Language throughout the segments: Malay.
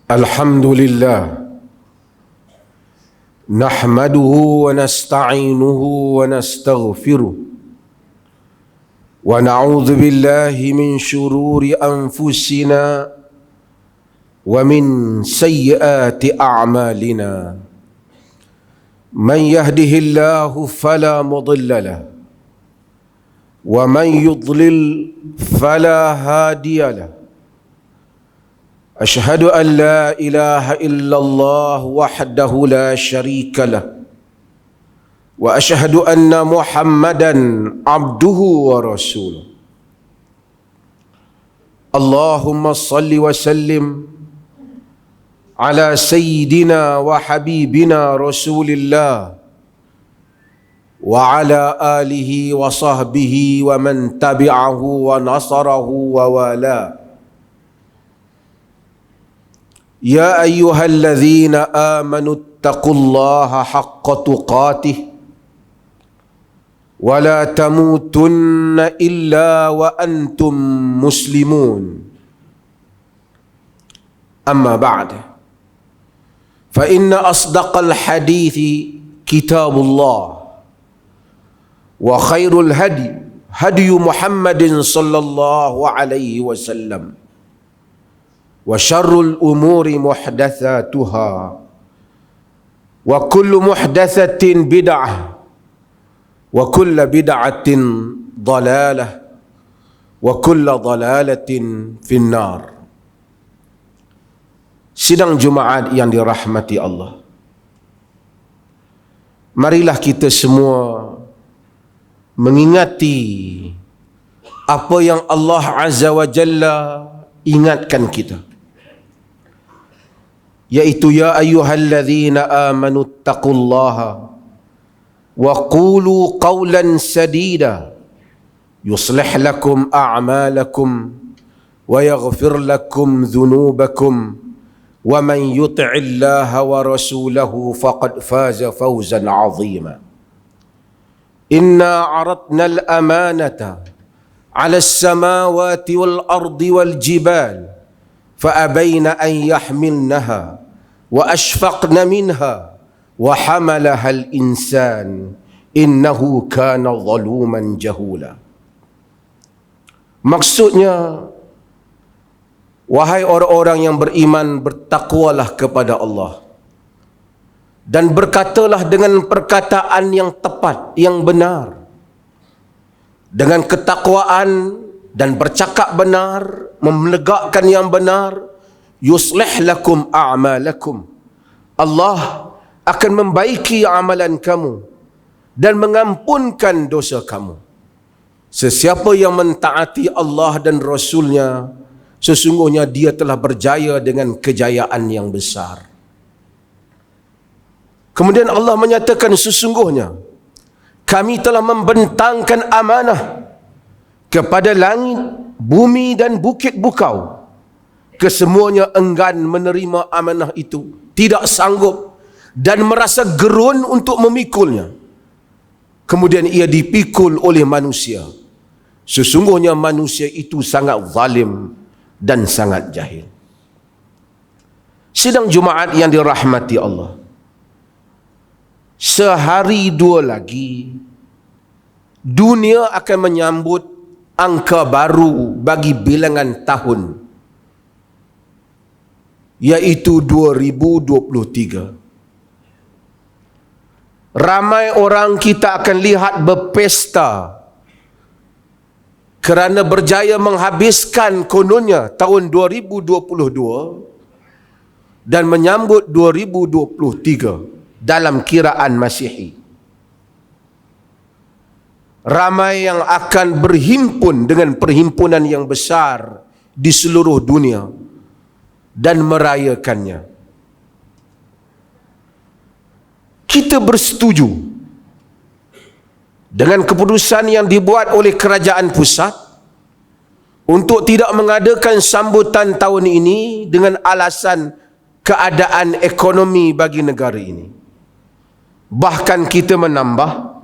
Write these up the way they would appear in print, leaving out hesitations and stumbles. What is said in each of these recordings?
Alhamdulillah nahmaduhu wa nasta'inuhu wa nastaghfiruh wa na'udzu billahi min shururi anfusina wa min sayyiati a'malina man yahdihillahu fala mudilla lahu wa man yudlil fala hadiya lahu. أشهد أن لا إله إلا الله وحده لا شريك له وأشهد أن محمدا عبده ورسوله. اللهم صل وسلم على سيدنا وحبيبنا رسول الله وعلى آله وصحبه ومن تبعه ونصره ووالاه. يا أيها الذين آمنوا اتقوا الله حق تقاته ولا تموتن إلا وأنتم مسلمون. أما بعد فإن أصدق الحديث كتاب الله وخير الهدي هدي محمد صلى الله عليه وسلم وشر الأمور محدثاتها وكل محدثة بدعة وكل بدعة ضلالة وكل ضلالة في النار. Sidang Jumaat yang dirahmati Allah, marilah kita semua mengingati apa yang Allah Azza wa Jalla ingatkan kita, yaitu ya ayyuhalladzina amanu taqullaha wa qulu qawlan sadida yuslih lakum a'malakum wa yaghfir lakum dhunubakum wa man yuti'illaha wa rasulahu faqad faza fawzan 'azima. Inna 'aradna al-amanata 'ala as-samawati wal ardi wal jibal فأبين أن يحملنها وأشفقن منها وحملها الإنسان إنه كان ظلوما جهولا. Maksudnya, wahai orang-orang yang beriman, bertakwalah kepada Allah dan berkatalah dengan perkataan yang tepat, yang benar, dengan ketakwaan dan bercakap benar, menegakkan yang benar. Yuslih lakum a'malakum, Allah akan membaiki amalan kamu dan mengampunkan dosa kamu. Sesiapa yang mentaati Allah dan Rasulnya, sesungguhnya dia telah berjaya dengan kejayaan yang besar. Kemudian Allah menyatakan, sesungguhnya kami telah membentangkan amanah kepada langit, bumi dan bukit bukau. Kesemuanya enggan menerima amanah itu, tidak sanggup dan merasa gerun untuk memikulnya. Kemudian ia dipikul oleh manusia. Sesungguhnya manusia itu sangat zalim dan sangat jahil. Sidang Jumaat yang dirahmati Allah, sehari dua lagi dunia akan menyambut angka baru bagi bilangan tahun, yaitu 2023. Ramai orang kita akan lihat berpesta kerana berjaya menghabiskan kononnya tahun 2022 dan menyambut 2023 dalam kiraan Masihi. Ramai yang akan berhimpun dengan perhimpunan yang besar di seluruh dunia dan merayakannya. Kita bersetuju dengan keputusan yang dibuat oleh kerajaan pusat untuk tidak mengadakan sambutan tahun ini dengan alasan keadaan ekonomi bagi negara ini. Bahkan kita menambah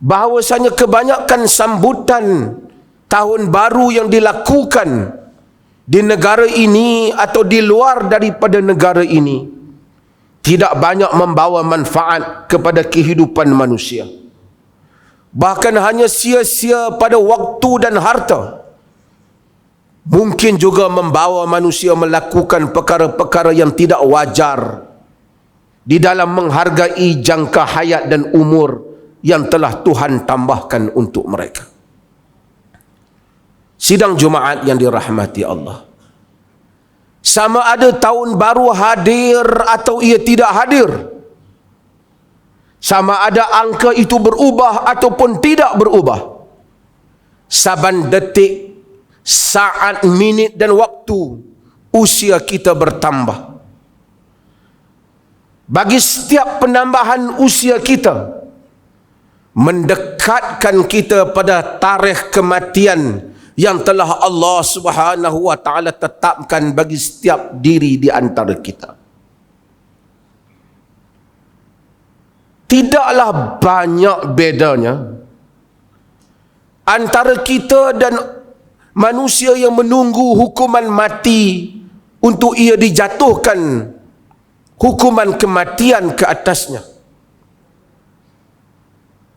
bahawasanya kebanyakan sambutan tahun baru yang dilakukan di negara ini atau di luar daripada negara ini tidak banyak membawa manfaat kepada kehidupan manusia. Bahkan hanya sia-sia pada waktu dan harta. Mungkin juga membawa manusia melakukan perkara-perkara yang tidak wajar di dalam menghargai jangka hayat dan umur yang telah Tuhan tambahkan untuk mereka. Sidang Jumaat yang dirahmati Allah, sama ada tahun baru hadir atau ia tidak hadir, sama ada angka itu berubah ataupun tidak berubah, saban detik, saat, minit dan waktu usia kita bertambah. Bagi setiap penambahan usia kita mendekatkan kita pada tarikh kematian yang telah Allah Subhanahu wa taala tetapkan bagi setiap diri di antara kita. Tidaklah banyak bedanya antara kita dan manusia yang menunggu hukuman mati untuk ia dijatuhkan hukuman kematian ke atasnya.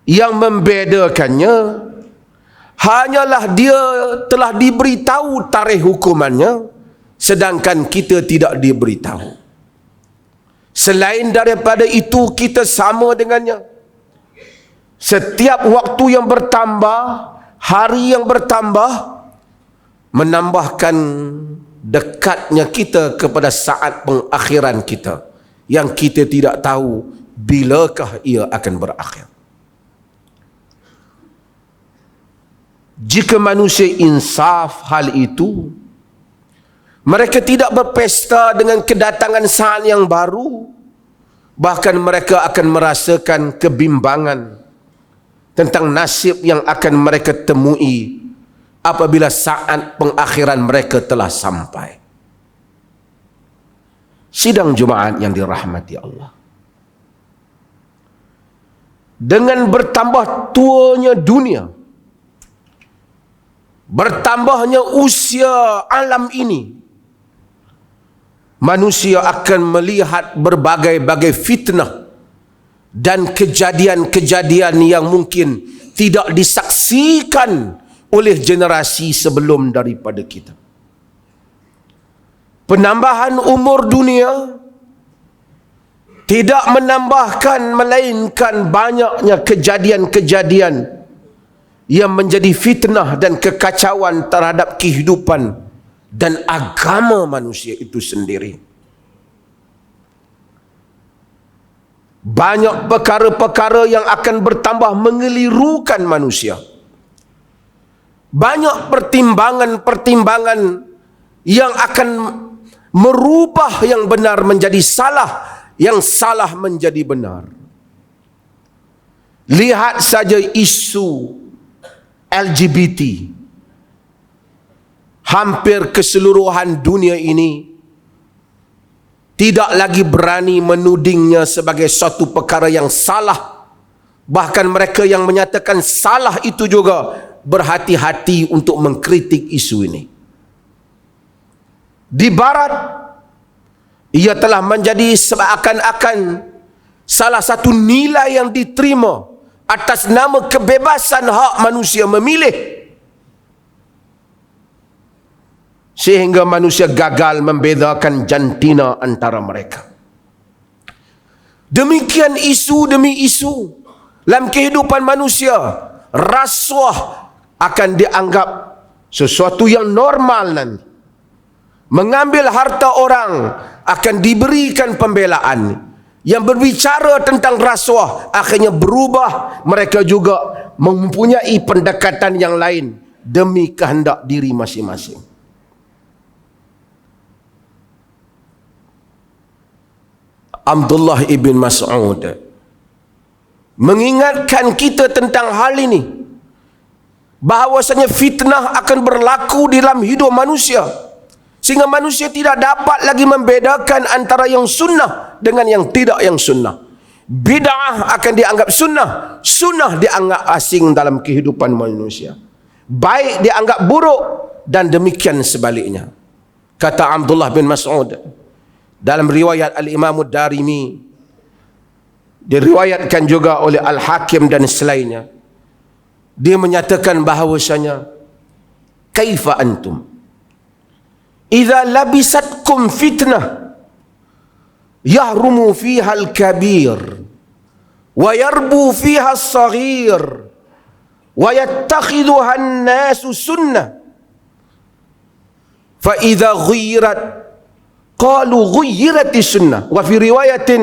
Yang membedakannya hanyalah dia telah diberitahu tarikh hukumannya, sedangkan kita tidak diberitahu. Selain daripada itu, kita sama dengannya. Setiap waktu yang bertambah, hari yang bertambah, menambahkan dekatnya kita kepada saat pengakhiran kita, yang kita tidak tahu bilakah ia akan berakhir. Jika manusia insaf hal itu, mereka tidak berpesta dengan kedatangan saat yang baru, bahkan mereka akan merasakan kebimbangan tentang nasib yang akan mereka temui apabila saat pengakhiran mereka telah sampai. Sidang Jumaat yang dirahmati Allah, dengan bertambah tuanya dunia, bertambahnya usia alam ini, manusia akan melihat berbagai-bagai fitnah dan kejadian-kejadian yang mungkin tidak disaksikan oleh generasi sebelum daripada kita. Penambahan umur dunia tidak menambahkan melainkan banyaknya kejadian-kejadian yang menjadi fitnah dan kekacauan terhadap kehidupan dan agama manusia itu sendiri. Banyak perkara-perkara yang akan bertambah mengelirukan manusia. Banyak pertimbangan-pertimbangan yang akan merubah yang benar menjadi salah, yang salah menjadi benar. Lihat saja isu LGBT. Hampir keseluruhan dunia ini tidak lagi berani menudingnya sebagai suatu perkara yang salah. Bahkan mereka yang menyatakan salah itu juga berhati-hati untuk mengkritik isu ini. Di barat, ia telah menjadi seakan-akan salah satu nilai yang diterima atas nama kebebasan hak manusia memilih, sehingga manusia gagal membedakan jantina antara mereka. Demikian isu demi isu dalam kehidupan manusia, rasuah akan dianggap sesuatu yang normal nanti. Mengambil harta orang akan diberikan pembelaan. Yang berbicara tentang rasuah akhirnya berubah, mereka juga mempunyai pendekatan yang lain demi kehendak diri masing-masing. Abdullah ibn Mas'ud mengingatkan kita tentang hal ini, bahawasanya fitnah akan berlaku dalam hidup manusia, sehingga manusia tidak dapat lagi membedakan antara yang sunnah dengan yang tidak yang sunnah. Bid'ah akan dianggap sunnah, sunnah dianggap asing dalam kehidupan manusia. Baik dianggap buruk dan demikian sebaliknya. Kata Abdullah bin Mas'ud dalam riwayat Al-Imam Ad-Darimi, diriwayatkan juga oleh Al-Hakim dan selainnya, dia menyatakan bahawasanya, kaifa antum idza labisatkum fitnah yahrumu fiha al-kabir wa yarbu fiha as-saghir wa yattakhidhuha an-nasu sunnah fa idza ghuyirat qalu ghuyirati sunnah wa fi riwayatin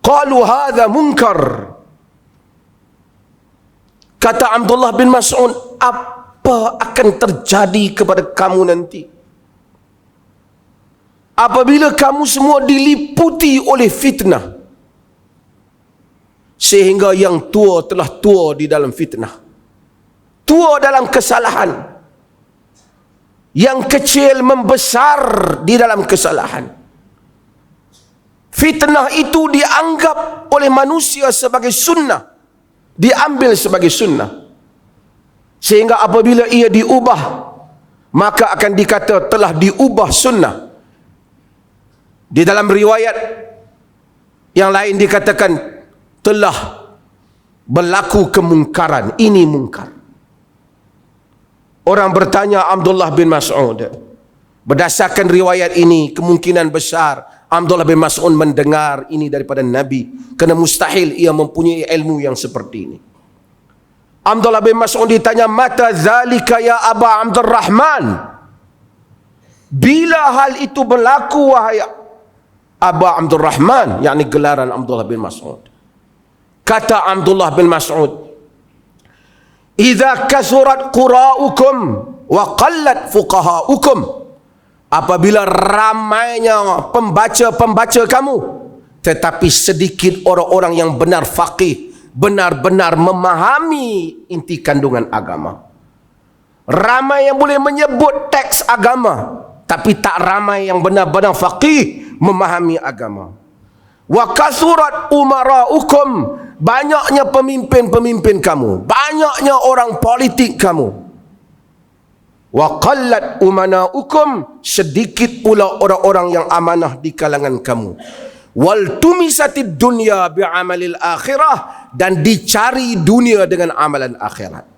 qalu hadha munkar. Kata Abdullah bin Mas'ud, apa akan terjadi kepada kamu nanti apabila kamu semua diliputi oleh fitnah, sehingga yang tua telah tua di dalam fitnah, tua dalam kesalahan, yang kecil membesar di dalam kesalahan. Fitnah itu dianggap oleh manusia sebagai sunnah, diambil sebagai sunnah, sehingga apabila ia diubah, maka akan dikata telah diubah sunnah. Di dalam riwayat yang lain dikatakan telah berlaku kemungkaran, ini mungkar. Orang bertanya Abdullah bin Mas'ud, berdasarkan riwayat ini kemungkinan besar Abdullah bin Mas'ud mendengar ini daripada Nabi, kerana mustahil ia mempunyai ilmu yang seperti ini. Abdullah bin Mas'ud ditanya, mata zalika ya Aba Abdurrahman, bila hal itu berlaku wahai Aba Abdurrahman, yakni gelaran Abdullah bin Mas'ud. Kata Abdullah bin Mas'ud, idza kasurat qura'ukum wa qallat fuqaha'ukum, apabila ramainya pembaca-pembaca kamu tetapi sedikit orang-orang yang benar faqih, benar-benar memahami inti kandungan agama. Ramai yang boleh menyebut teks agama, tapi tak ramai yang benar-benar faqih memahami agama. Wa kasurat umara'ukum, banyaknya pemimpin-pemimpin kamu, banyaknya orang politik kamu. Wa qallat umana'ukum, sedikit pula orang-orang yang amanah di kalangan kamu. Wal tumisatid dunya bi'amalil akhirah, dan dicari dunia dengan amalan akhirat.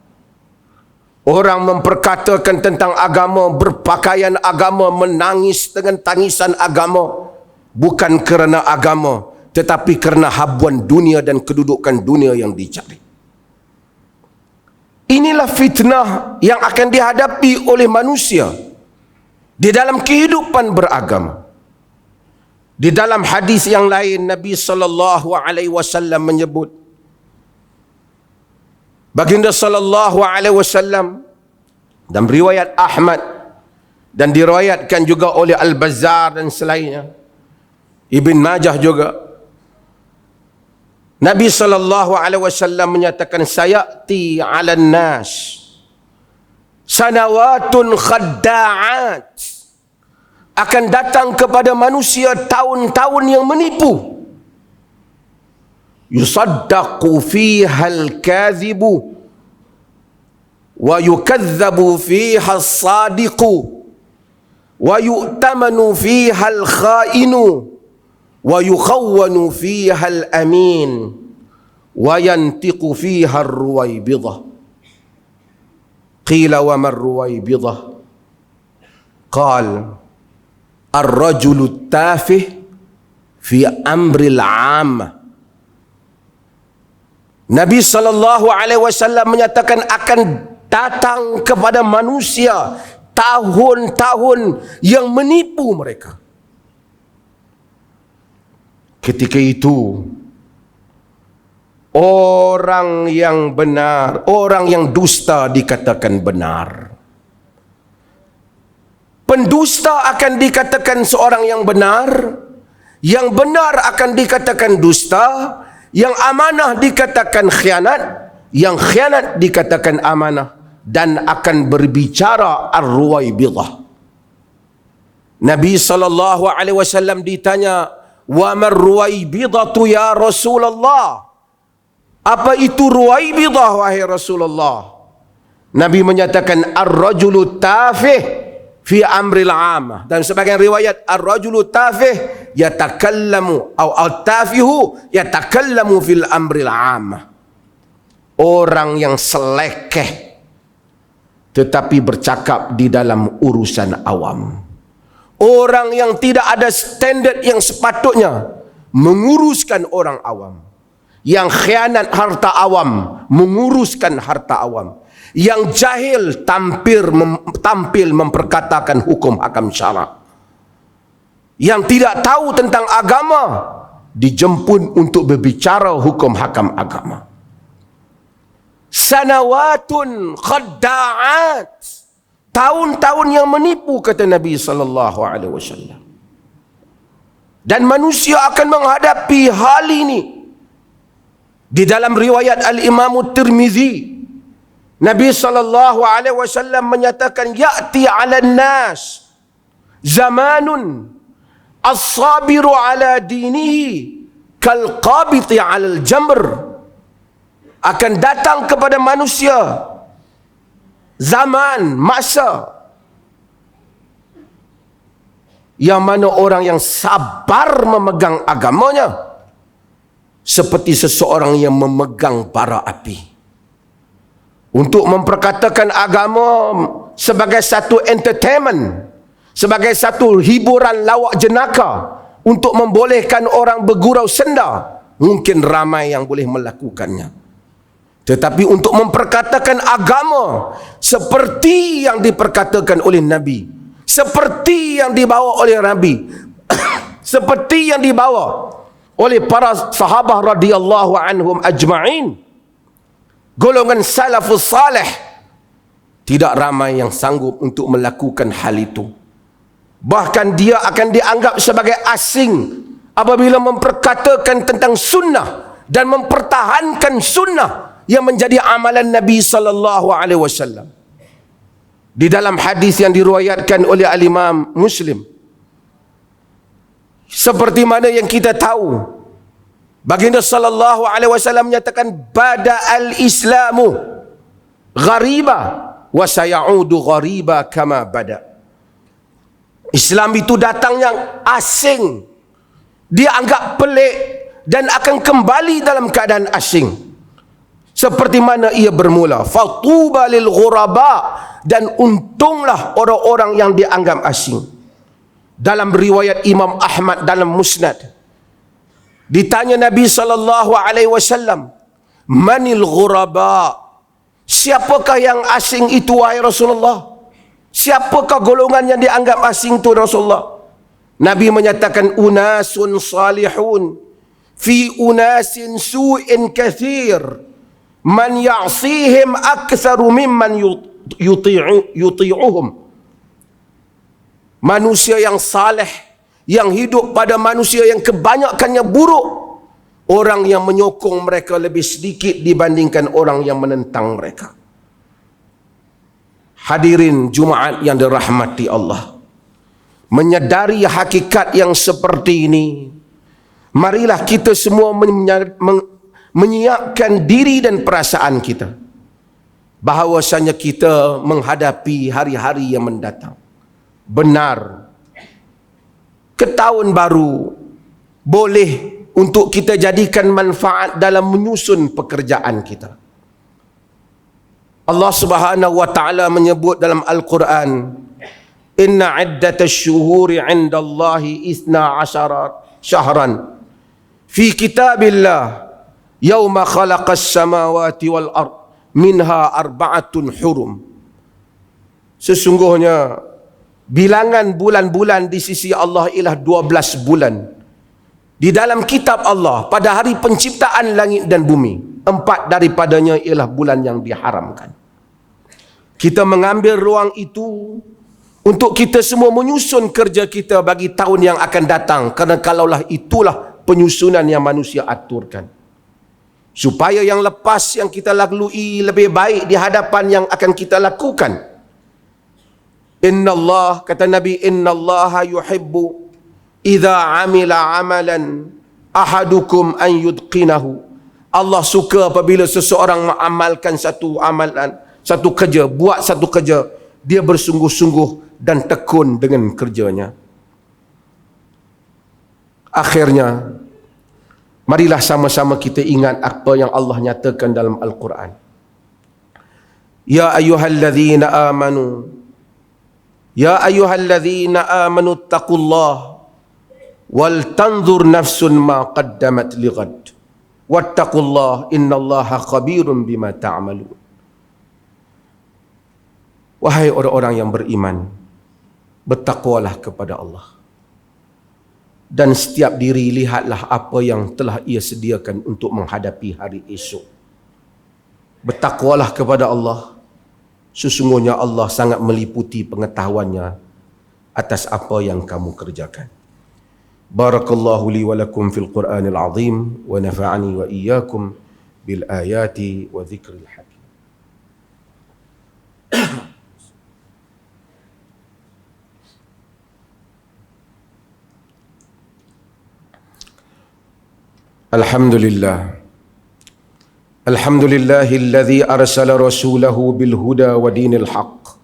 Orang memperkatakan tentang agama, berpakaian agama, menangis dengan tangisan agama, bukan kerana agama, tetapi kerana habuan dunia dan kedudukan dunia yang dicari. Inilah fitnah yang akan dihadapi oleh manusia di dalam kehidupan beragama. Di dalam hadis yang lain, Nabi SAW menyebut, Baginda SAW dalam riwayat Ahmad dan diriwayatkan juga oleh Al-Bazzar dan selainnya, Ibn Majah juga, Nabi SAW menyatakan, sayati 'alan nas sanawatun khadda'at, akan datang kepada manusia tahun-tahun yang menipu. Yusaddaqu fiha al-kadhibu wa yukazzabu fiha as-sadiqu wa yu'tamanu fiha al-kha'inu wa yukhawwanu fiha al-amin wa yantiqu fiha ar-ruwaybidah. Qila wa ma ar-ruwaybidah? Qal ar-rajulu tafih fi amril 'ammah. Nabi SAW menyatakan akan datang kepada manusia tahun-tahun yang menipu mereka. Ketika itu orang yang benar, orang yang dusta dikatakan benar. Pendusta akan dikatakan seorang yang benar akan dikatakan dusta, yang amanah dikatakan khianat, yang khianat dikatakan amanah, dan akan berbicara ar-ruwaybidah. Nabi SAW ditanya, wa mar ruwaybidatu ya Rasulullah, apa itu ruwaybidah wahai Rasulullah? Nabi menyatakan, ar-rajulu tafih fi amril 'amah. Dan sebagian riwayat ar-rajulu tafih yatakallamu atau al-tafihu yatakallamu fil amril 'amah. Orang yang selekeh tetapi bercakap di dalam urusan awam. Orang yang tidak ada standard yang sepatutnya menguruskan orang awam. Yang khianat harta awam, menguruskan harta awam. Yang jahil tampil memperkatakan hukum hakam syarak. Yang tidak tahu tentang agama dijemput untuk berbicara hukum hakam agama. Sanawatun khadda'at, tahun-tahun yang menipu, kata Nabi SAW. Dan manusia akan menghadapi hal ini. Di dalam riwayat Al-Imam Tirmizi, Nabi SAW menyatakan, ya'ti 'alan nas zamanun as-sabiru 'ala dinihi kal qabiti 'alal jamr. Akan datang kepada manusia zaman, masa yang mana orang yang sabar memegang agamanya seperti seseorang yang memegang bara api. Untuk memperkatakan agama sebagai satu entertainment, sebagai satu hiburan lawak jenaka, untuk membolehkan orang bergurau senda, mungkin ramai yang boleh melakukannya. Tetapi untuk memperkatakan agama seperti yang diperkatakan oleh Nabi, seperti yang dibawa oleh Nabi, seperti yang dibawa oleh para sahabat radhiyallahu anhum ajma'in, golongan salafus salih, tidak ramai yang sanggup untuk melakukan hal itu. Bahkan dia akan dianggap sebagai asing apabila memperkatakan tentang sunnah dan mempertahankan sunnah yang menjadi amalan Nabi SAW. Di dalam hadis yang diriwayatkan oleh Al-Imam Muslim, seperti mana yang kita tahu, baginda sallallahu alaihi wasallam menyatakan, bada al-islamu ghariba wa sayaudu ghariba kama bada. Islam itu datang yang asing, dianggap pelik, dan akan kembali dalam keadaan asing seperti mana ia bermula. Fatuba lil ghuraba, dan untunglah orang-orang yang dianggap asing. Dalam riwayat Imam Ahmad dalam Musnad, ditanya Nabi SAW, manil ghuraba, siapakah yang asing itu wahai Rasulullah? Siapakah golongan yang dianggap asing itu Rasulullah? Nabi menyatakan, unasun salihun fi unasin su'in kathir man ya'sihim aktsaru mimman yuti'uhum. Manusia yang saleh, yang hidup pada manusia yang kebanyakannya buruk, orang yang menyokong mereka lebih sedikit dibandingkan orang yang menentang mereka. Hadirin Jumaat yang dirahmati Allah, menyadari hakikat yang seperti ini, marilah kita semua menyiapkan diri dan perasaan kita bahawasanya kita menghadapi hari-hari yang mendatang. Benar, ke tahun baru boleh untuk kita jadikan manfaat dalam menyusun pekerjaan kita. Allah Subhanahu wa taala menyebut dalam Al-Quran, inna iddatash syuhuri 'indallahi 12 syahran fi kitabillah yauma khalaqas samawati wal ard minha arba'atun hurum. Sesungguhnya bilangan bulan-bulan di sisi Allah ialah 12 bulan di dalam kitab Allah pada hari penciptaan langit dan bumi. 4 daripadanya ialah bulan yang diharamkan. Kita mengambil ruang itu untuk kita semua menyusun kerja kita bagi tahun yang akan datang, kerana kalaulah itulah penyusunan yang manusia aturkan, supaya yang lepas yang kita lalui lebih baik di hadapan yang akan kita lakukan. Innallah, kata Nabi, innallaha yuhibbu idza amila amalan ahadukum an yudqinahu. Allah suka apabila seseorang mengamalkan satu amalan, satu kerja, buat satu kerja, dia bersungguh-sungguh dan tekun dengan kerjanya. Akhirnya, marilah sama-sama kita ingat apa yang Allah nyatakan dalam Al-Quran. Ya ayyuhalladzina amanu, ya ayyuhalladzina amanu taqullah wal tanzur nafsun ma qaddamat lighad wattaqullah innallaha khabirun bima ta'malun. Wahai orang-orang yang beriman, bertakwalah kepada Allah. Dan setiap diri lihatlah apa yang telah ia sediakan untuk menghadapi hari esok. Bertakwalah kepada Allah. Sesungguhnya Allah sangat meliputi pengetahuannya atas apa yang kamu kerjakan. Barakallahu li wa lakum fil Qur'anil azim wa nafa'ani wa iyyakum bil ayati wa dzikril hakim. Alhamdulillah. Alhamdulillahilladzi arsala rasulahu bil huda wa dinil haqq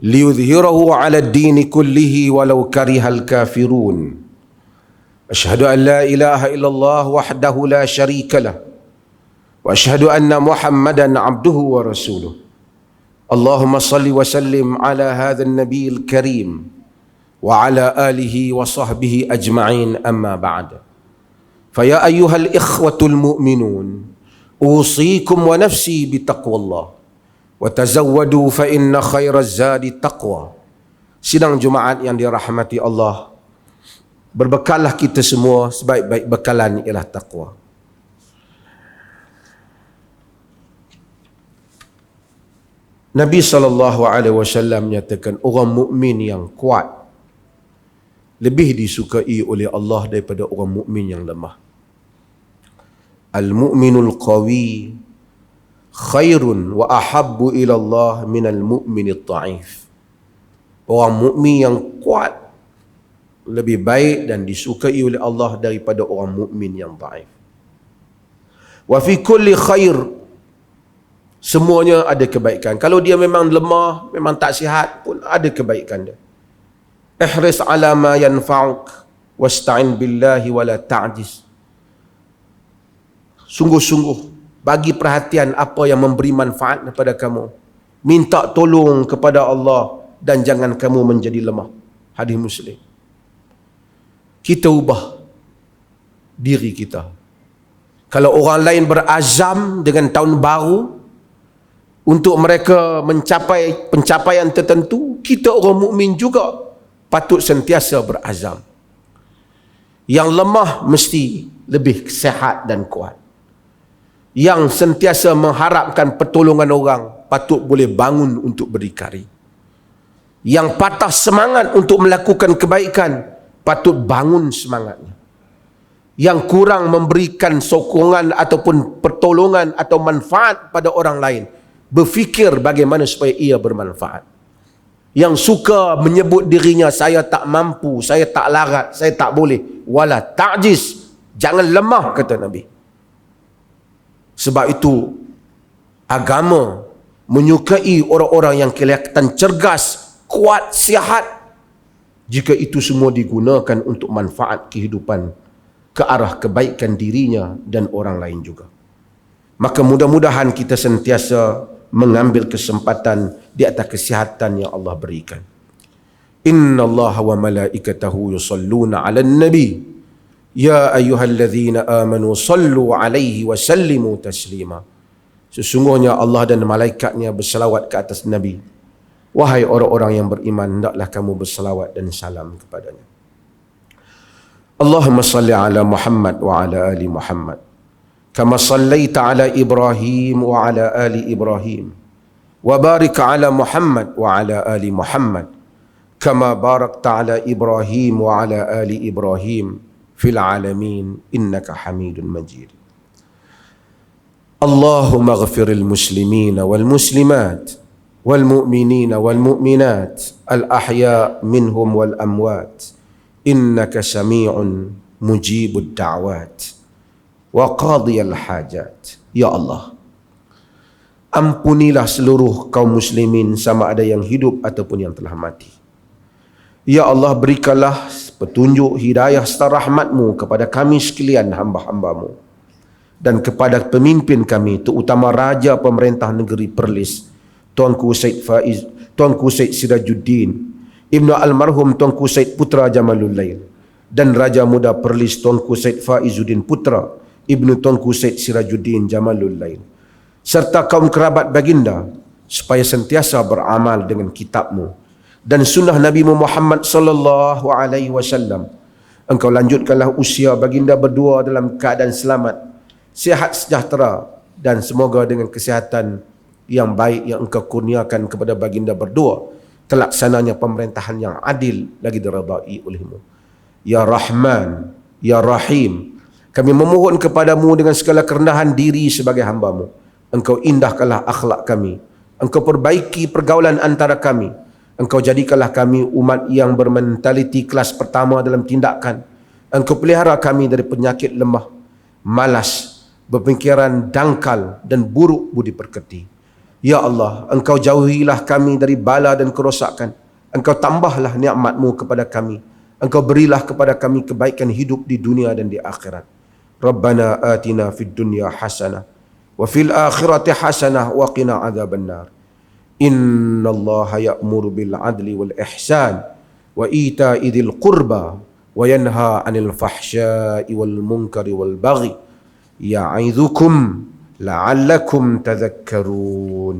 liyudhhirahu 'ala ad-din kullihi walau karihal kafirun. Asyhadu an la ilaha illallah wahdahu la syarika lah wa asyhadu anna Muhammadan 'abduhu wa rasuluh. Allahumma salli wa sallim 'ala hadzal nabiyil karim wa 'ala alihi wa sahbihi ajma'in, amma ba'd. Faya ayyuhal ikhwatul mu'minun, usikum wa nafsi bitaqwallah wa tazawwadu fa inna khairaz zadi taqwa. Sidang Jumaat yang dirahmati Allah, berbekallah kita semua, sebaik-baik bekalan ialah taqwa. Nabi SAW menyatakan orang mukmin yang kuat lebih disukai oleh Allah daripada orang mukmin yang lemah. Al-mu'minul qawi khairun wa ahabbu ila Allah minal mu'minit ta'if. Orang mukmin yang kuat lebih baik dan disukai oleh Allah daripada orang mukmin yang dhaif. Wa fi kulli khair, semuanya ada kebaikan. Kalau dia memang lemah, memang tak sihat pun ada kebaikan dia. Ihris ala ma yanfa'uk wasta'in billahi wala ta'jiz. Sungguh-sungguh bagi perhatian apa yang memberi manfaat kepada kamu. Minta tolong kepada Allah dan jangan kamu menjadi lemah. Hadis Muslim. Kita ubah diri kita. Kalau orang lain berazam dengan tahun baru untuk mereka mencapai pencapaian tertentu, kita orang mukmin juga patut sentiasa berazam. Yang lemah mesti lebih sihat dan kuat. Yang sentiasa mengharapkan pertolongan orang patut boleh bangun untuk berdikari. Yang patah semangat untuk melakukan kebaikan patut bangun semangatnya. Yang kurang memberikan sokongan ataupun pertolongan atau manfaat pada orang lain, berfikir bagaimana supaya ia bermanfaat. Yang suka menyebut dirinya, saya tak mampu, saya tak larat, saya tak boleh, wala ta'jiz, jangan lemah, kata Nabi. Sebab itu agama menyukai orang-orang yang kelihatan cergas, kuat, sihat, jika itu semua digunakan untuk manfaat kehidupan ke arah kebaikan dirinya dan orang lain juga. Maka mudah-mudahan kita sentiasa mengambil kesempatan di atas kesihatan yang Allah berikan. Inna Allah wa malaikatahu yusalluna 'alan nabi ya ayyuhalladzina amanu sallu 'alaihi wa sallimu taslima. Sesungguhnya Allah dan malaikatnya berselawat ke atas Nabi. Wahai orang-orang yang beriman, hendaklah kamu berselawat dan salam kepadanya. Allahumma salli ala Muhammad wa ala ali Muhammad kama sallaita ala Ibrahim wa ala ali Ibrahim wa barik ala Muhammad wa ala ali Muhammad kama barakta ala Ibrahim wa ala ali Ibrahim fil alamin innaka Hamidun Majid. Allahumma ighfiril muslimina wal muslimat wal mu'minina wal mu'minat al ahya minhum wal amwat innaka sami'un mujibud da'wat wa qadiyal hajat. Ya Allah, Ampunilah seluruh kaum muslimin sama ada yang hidup ataupun yang telah mati. Ya Allah, berikanlah petunjuk hidayah serta rahmat-Mu kepada kami sekalian hamba-hamba-Mu dan kepada pemimpin kami, terutama Raja Pemerintah Negeri Perlis, Tuanku Syed Faiz, Tuanku Syed Sirajuddin, Ibnu Almarhum Tuanku Syed Putra Jamalul Lail, dan Raja Muda Perlis Tuanku Syed Faizuddin Putra, Ibnu Tuanku Syed Sirajuddin Jamalul Lail, serta kaum kerabat baginda, supaya sentiasa beramal dengan kitab-Mu dan sunnah Nabi Muhammad sallallahu alaihi wasallam. Engkau lanjutkanlah usia baginda berdua dalam keadaan selamat, sihat sejahtera, dan semoga dengan kesihatan yang baik yang Engkau kurniakan kepada baginda berdua, terlaksananya pemerintahan yang adil lagi diredai oleh-Mu. Ya Rahman, Ya Rahim, kami memohon kepadamu dengan segala kerendahan diri sebagai hamba-Mu. Engkau indahkanlah akhlak kami, Engkau perbaiki pergaulan antara kami, Engkau jadikanlah kami umat yang bermentaliti kelas pertama dalam tindakan. Engkau pelihara kami dari penyakit lemah, malas, berfikiran dangkal dan buruk budi pekerti. Ya Allah, Engkau jauhilah kami dari bala dan kerosakan. Engkau tambahlah nikmat-Mu kepada kami. Engkau berilah kepada kami kebaikan hidup di dunia dan di akhirat. Rabbana atina fid dunya hasanah wa fil akhirati hasanah wa qina adzabannar. Innallaha ya'muru bil adli wal ihsan wa ita'i dzil qurba wa yanha 'anil fahsya'i wal munkari wal baghi ya'idzukum la'allakum tadhakkarun.